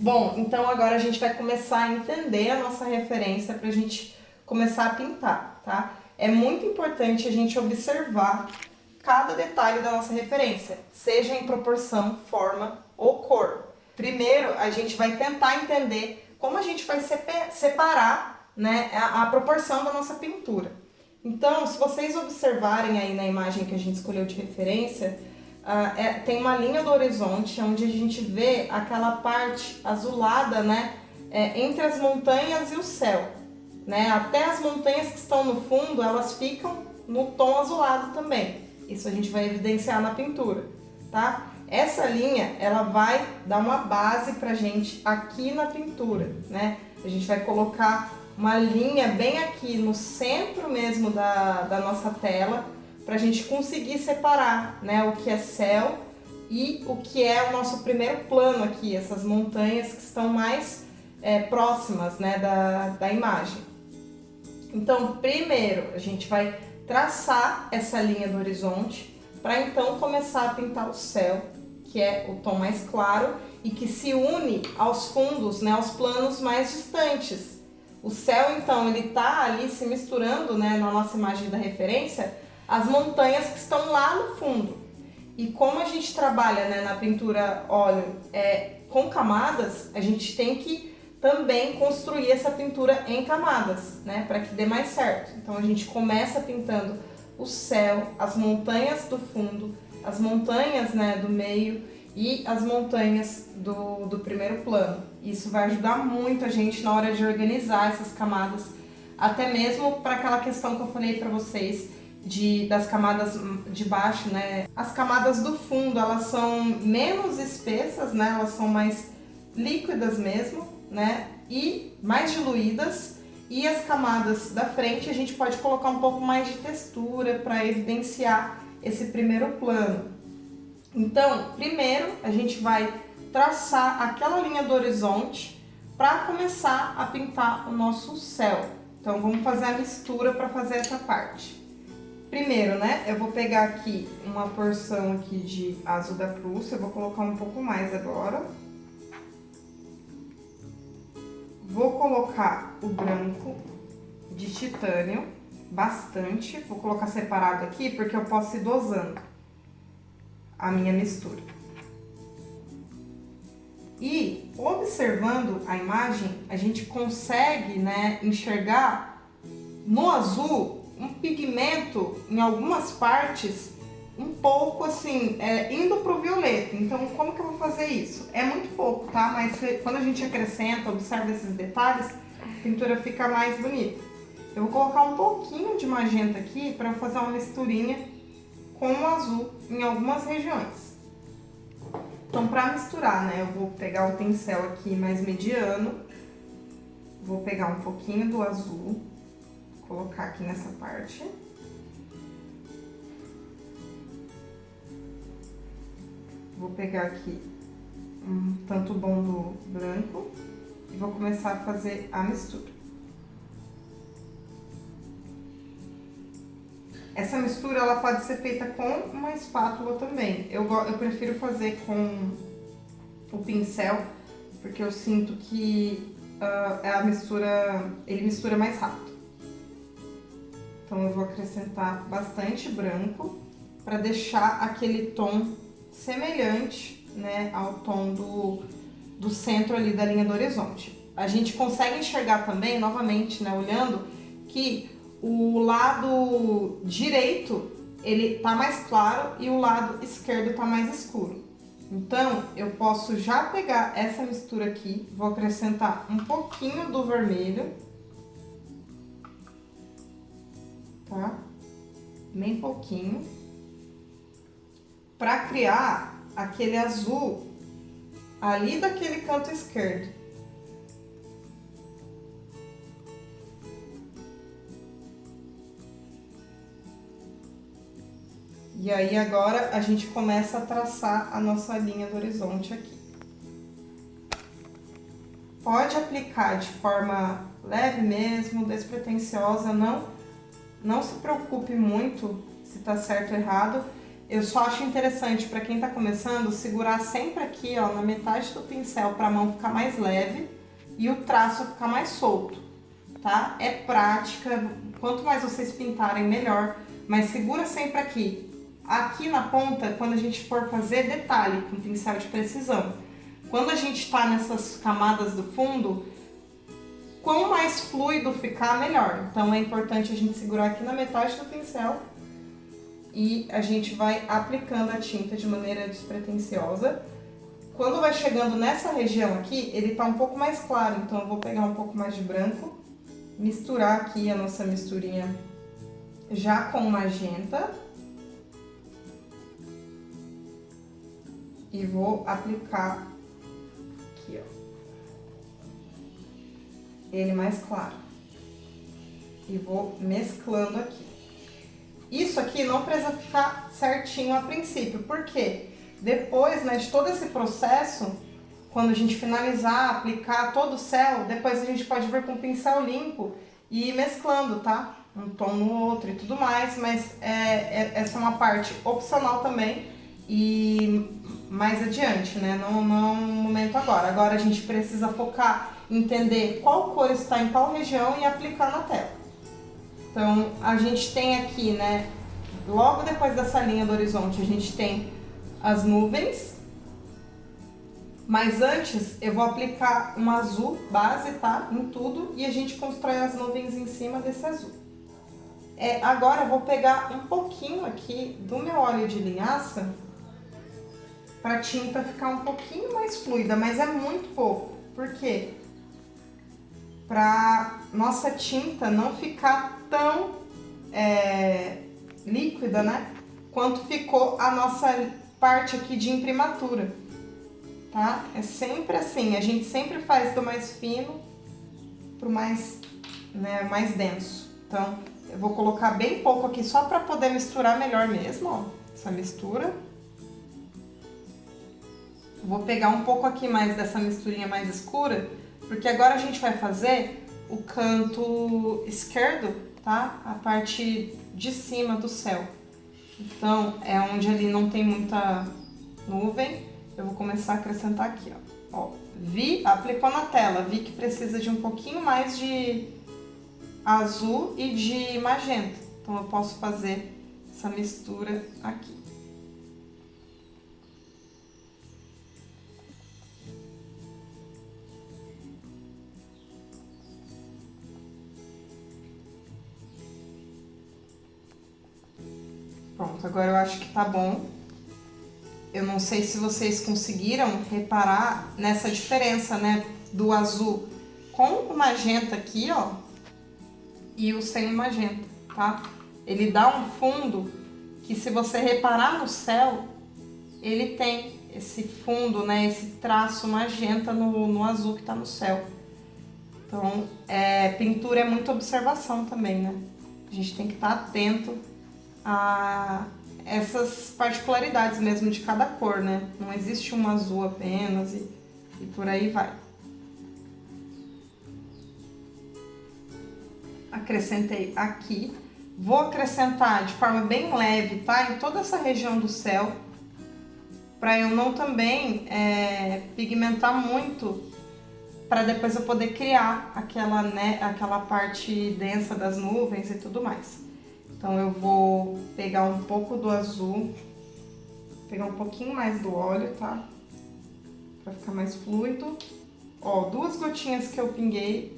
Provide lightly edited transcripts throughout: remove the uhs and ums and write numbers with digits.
Bom, então agora a gente vai começar a entender a nossa referência para a gente começar a pintar, tá? É muito importante a gente observar cada detalhe da nossa referência, seja em proporção, forma ou cor. Primeiro, a gente vai tentar entender como a gente vai separar, né, a proporção da nossa pintura. Então, se vocês observarem aí na imagem que a gente escolheu de referência, tem uma linha do horizonte onde a gente vê aquela parte azulada, né, entre as montanhas e o céu. Né? Até as montanhas que estão no fundo, elas ficam no tom azulado também. Isso a gente vai evidenciar na pintura, tá? Essa linha, ela vai dar uma base pra gente aqui na pintura, né? A gente vai colocar uma linha bem aqui no centro mesmo da nossa tela, pra gente conseguir separar, né, o que é céu e o que é o nosso primeiro plano aqui, essas montanhas que estão mais próximas, né, da imagem. Então, primeiro, a gente vai traçar essa linha do horizonte para então começar a pintar o céu, que é o tom mais claro e que se une aos fundos, né, aos planos mais distantes. O céu, então, ele está ali se misturando, né, na nossa imagem da referência, as montanhas que estão lá no fundo. E como a gente trabalha, né, na pintura óleo com camadas, a gente tem que também construir essa pintura em camadas, né, para que dê mais certo. Então a gente começa pintando o céu, as montanhas do fundo, as montanhas, né, do meio e as montanhas do primeiro plano. Isso vai ajudar muito a gente na hora de organizar essas camadas, até mesmo para aquela questão que eu falei para vocês das camadas de baixo, né? As camadas do fundo, elas são menos espessas, né? Elas são mais líquidas mesmo, né? E mais diluídas. E as camadas da frente a gente pode colocar um pouco mais de textura para evidenciar esse primeiro plano. Então, primeiro a gente vai traçar aquela linha do horizonte para começar a pintar o nosso céu. Então, vamos fazer a mistura para fazer essa parte. Primeiro, né, eu vou pegar aqui uma porção aqui de azul da Prússia, eu vou colocar um pouco mais agora. Vou colocar o branco de titânio, bastante. Vou colocar separado aqui porque eu posso ir dosando a minha mistura. E observando a imagem, a gente consegue, né, enxergar no azul um pigmento em algumas partes um pouco assim, indo pro violeta. Então, como que eu vou fazer isso? É muito pouco, tá? Mas quando a gente acrescenta, observa esses detalhes, a pintura fica mais bonita. Eu vou colocar um pouquinho de magenta aqui para fazer uma misturinha com o azul em algumas regiões. Então, para misturar, né, eu vou pegar o pincel aqui mais mediano, vou pegar um pouquinho do azul, colocar aqui nessa parte. Vou pegar aqui um tanto bom do branco e vou começar a fazer a mistura. Essa mistura ela pode ser feita com uma espátula também. Eu prefiro fazer com o pincel, porque eu sinto que ele mistura mais rápido. Então eu vou acrescentar bastante branco para deixar aquele tom semelhante, né, ao tom do centro ali da linha do horizonte. A gente consegue enxergar também, novamente, né, olhando, que o lado direito ele tá mais claro e o lado esquerdo tá mais escuro. Então eu posso já pegar essa mistura aqui, vou acrescentar um pouquinho do vermelho, tá? Bem pouquinho, para criar aquele azul ali daquele canto esquerdo. E aí agora a gente começa a traçar a nossa linha do horizonte aqui. Pode aplicar de forma leve mesmo, despretensiosa, não se preocupe muito se tá certo ou errado. eu só acho interessante para quem tá começando segurar sempre aqui, ó, na metade do pincel para a mão ficar mais leve e o traço ficar mais solto, tá? É prática, quanto mais vocês pintarem melhor, mas segura sempre aqui. Aqui na ponta, quando a gente for fazer detalhe com pincel de precisão. Quando a gente tá nessas camadas do fundo, quanto mais fluido ficar, melhor. Então é importante a gente segurar aqui na metade do pincel e a gente vai aplicando a tinta de maneira despretensiosa. Quando vai chegando nessa região aqui, ele tá um pouco mais claro, então eu vou pegar um pouco mais de branco, misturar aqui a nossa misturinha já com magenta. E vou aplicar aqui, ó, ele mais claro. E vou mesclando aqui. Isso aqui não precisa ficar certinho a princípio, porque depois, né, de todo esse processo, quando a gente finalizar, aplicar todo o céu, depois a gente pode vir com o pincel limpo e ir mesclando, tá? Um tom no outro e tudo mais, mas essa é uma parte opcional também e mais adiante, né? Não no momento agora. Agora a gente precisa focar, entender qual cor está em qual região e aplicar na tela. Então, a gente tem aqui, né, logo depois dessa linha do horizonte, a gente tem as nuvens. Mas antes, eu vou aplicar um azul base, tá? Em tudo, e a gente constrói as nuvens em cima desse azul. Agora eu vou pegar um pouquinho aqui do meu óleo de linhaça para a tinta ficar um pouquinho mais fluida, mas é muito pouco. Por quê? Para nossa tinta não ficar tão líquida, né? Quanto ficou a nossa parte aqui de imprimatura, tá? É sempre assim, a gente sempre faz do mais fino pro mais, né, mais denso. Então, eu vou colocar bem pouco aqui só para poder misturar melhor mesmo, ó, essa mistura. Vou pegar um pouco aqui mais dessa misturinha mais escura, porque agora a gente vai fazer o canto esquerdo, tá? A parte de cima do céu. Então, é onde ali não tem muita nuvem, eu vou começar a acrescentar aqui, ó. Aplicou na tela, vi que precisa de um pouquinho mais de azul e de magenta. Então, eu posso fazer essa mistura aqui. Pronto, agora eu acho que tá bom. Eu não sei se vocês conseguiram reparar nessa diferença, né, do azul com o magenta aqui, ó, e o sem o magenta, tá? Ele dá um fundo que, se você reparar no céu, ele tem esse fundo, né, esse traço magenta no azul que tá no céu. Então, pintura é muita observação também, né? A gente tem que estar atento a essas particularidades mesmo de cada cor, né? Não existe um azul apenas e por aí vai. Acrescentei aqui. Vou acrescentar de forma bem leve, tá? Em toda essa região do céu, para eu não também pigmentar muito, para depois eu poder criar aquela parte densa das nuvens e tudo mais. Então, eu vou pegar um pouco do azul, pegar um pouquinho mais do óleo, tá? Pra ficar mais fluido. Ó, 2 gotinhas que eu pinguei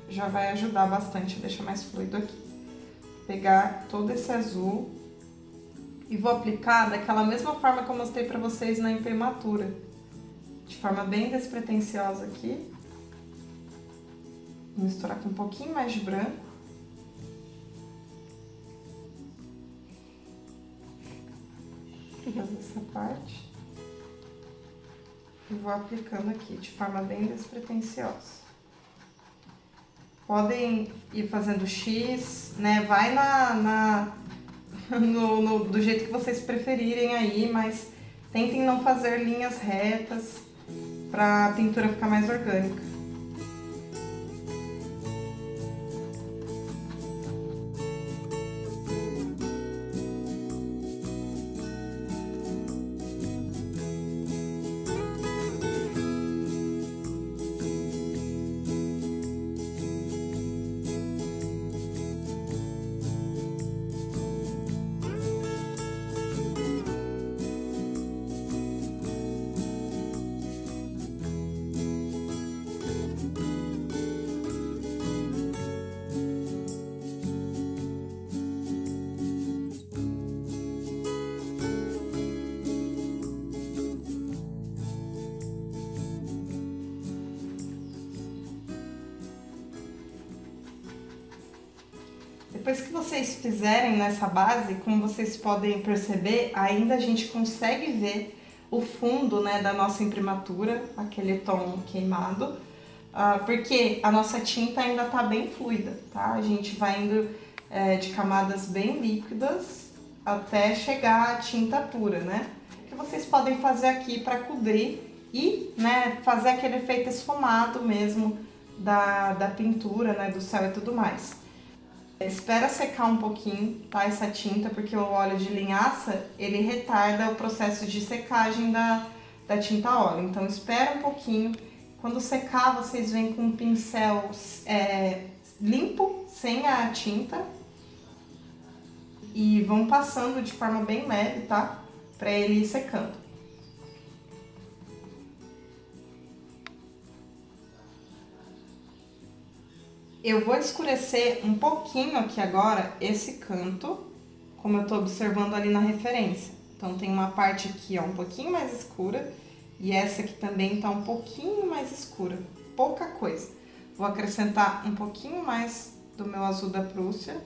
já vai ajudar bastante a deixar mais fluido aqui. Pegar todo esse azul e vou aplicar daquela mesma forma que eu mostrei pra vocês na imprimatura. De forma bem despretensiosa aqui. Vou misturar com um pouquinho mais de branco. Fazer essa parte e vou aplicando aqui de forma bem despretensiosa. Podem ir fazendo X, né? Vai do jeito que vocês preferirem aí, mas tentem não fazer linhas retas para a pintura ficar mais orgânica. Depois que vocês fizerem nessa base, como vocês podem perceber, ainda a gente consegue ver o fundo, né, da nossa imprimatura, aquele tom queimado, porque a nossa tinta ainda tá bem fluida, tá? A gente vai indo de camadas bem líquidas até chegar à tinta pura, né? O que vocês podem fazer aqui para cobrir e, né, fazer aquele efeito esfumado mesmo da pintura, né, do céu e tudo mais. Espera secar um pouquinho, tá, essa tinta, porque o óleo de linhaça, ele retarda o processo de secagem da tinta óleo. Então, espera um pouquinho. Quando secar, vocês vêm com um pincel limpo, sem a tinta. E vão passando de forma bem leve, tá? Pra ele ir secando. Eu vou escurecer um pouquinho aqui agora esse canto, como eu tô observando ali na referência. Então, tem uma parte aqui, ó, um pouquinho mais escura, e essa aqui também tá um pouquinho mais escura, pouca coisa. Vou acrescentar um pouquinho mais do meu azul da Prússia.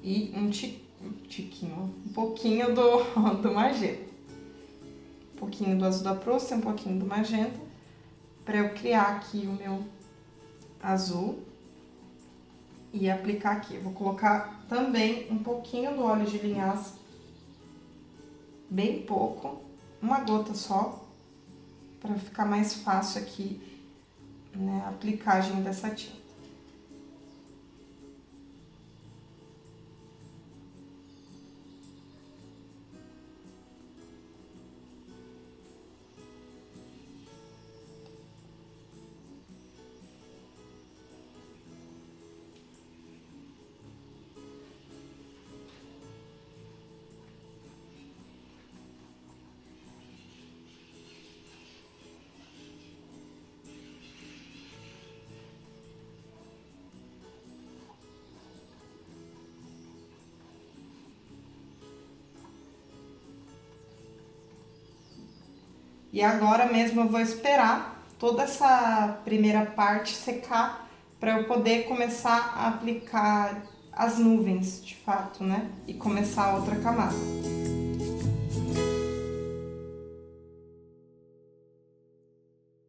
E um pouquinho do magenta. Um pouquinho do azul da Prússia, um pouquinho do magenta, para eu criar aqui o meu azul e aplicar aqui. Eu vou colocar também um pouquinho do óleo de linhaça, bem pouco, uma gota só, para ficar mais fácil aqui, né, a aplicagem dessa tinta. E agora mesmo eu vou esperar toda essa primeira parte secar para eu poder começar a aplicar as nuvens, de fato, né? E começar a outra camada.